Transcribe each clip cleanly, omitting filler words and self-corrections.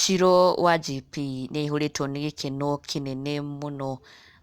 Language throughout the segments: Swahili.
Shiru wa GP nĩ ihũrĩtwo nĩ gĩkeno kĩnene mũno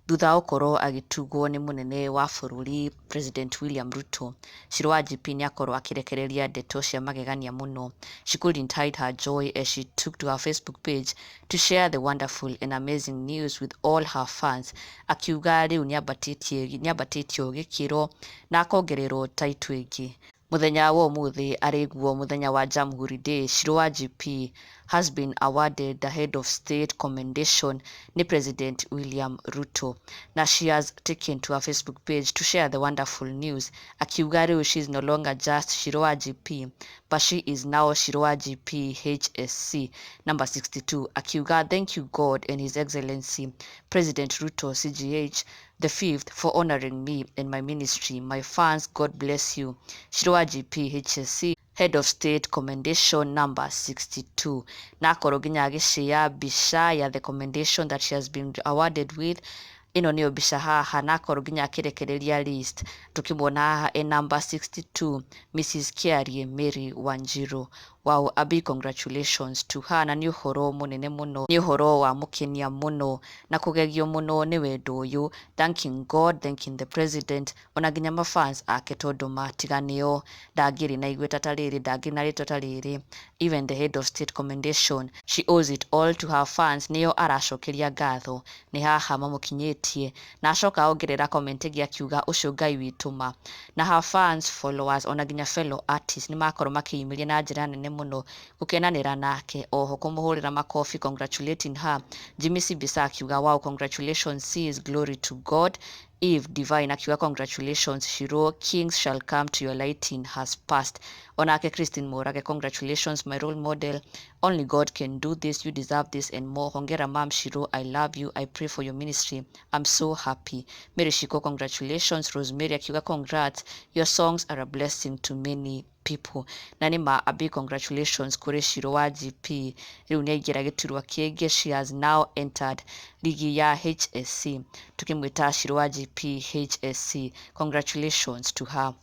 thutha wa gũkorwo agĩtugwo nĩ mũnene wa bũrũri President William Ruto. Shiru wa GP nĩ akorwo akĩrekereria ndeto cia magegania mũno. She couldn't hide her joy as she took to her Facebook page to share the wonderful and amazing news with all her fans. Akiuga rĩu nĩambatĩtio gĩkĩro na akongererwo title ĩngĩ. Muthenya wa ũmũthĩ arĩ guo muthenya wa Jamhuri Day, Shiru wa GP has been awarded the Head of State Commendation ni President William Ruto. Now she has taken to her Facebook page to share the wonderful news. Akiuga rĩu she is no longer just Shiru wa GP, but she is now Shiru wa GP HSC number 62. Akiuga thank you God and His Excellency President Ruto CGH the 5th for honoring me and my ministry. My fans, God bless you. Shiru wa GP HSC Head of State Commendation number 62. Na akorwo nginya agĩshare mbica ya the commendation that she has been awarded with. Ĩno nĩyo mbica haha na akorwo nginya akĩrekereria list. Tukimwona haha number 62, Mrs. Kiarie Mary Wanjiru. Wow, a big congratulations to her. Na nĩ ũhoro mũnene mũno, nĩ ũhoro wa mũkenia mũno na kũgegio mũno nĩ wendo ũyũ. Thanking God, thanking the president, ona nginya mafans ake tondũ matiganĩo. Ndangĩrĩ na igweta ta rĩrĩ, ndangĩrĩ na rĩtwa ta rĩrĩ. Even the Head of State Commendation, she owes it all to her fans. Nĩyo aracokeria ngatho, nĩ haha mamũkinyĩtie. Na acoka ongerera comment ĩngĩ akiuga ũcio Ngai witũ ma. Na her fans, followers, ona nginya fellow artists nĩ makorwo makĩyumĩria na njĩra nene mũno gũkenanĩra nake, oho kũmũhũrĩra makobi congratulating her. Jimmy Sibisa akiuga wow, congratulations sis, glory to God. Eve Divine akiuga congratulations Shiru, kings shall come to your lighting has passed. Onake Christine Morage, congratulations my role model, only God can do this, you deserve this and more. Hongera mom Shiru, I love you, I pray for your ministry, I'm so happy. Mary Shiko, congratulations. Rosemary akiuga congrats, your songs are a blessing to many people. Na nĩma a big congratulations kuri Shiru wa GP. Rĩu nĩaingĩra gĩturwa kĩngĩ, she has now entered ligi ya HSC. Tukimwĩta Shiru wa GP HSC, congratulations to her.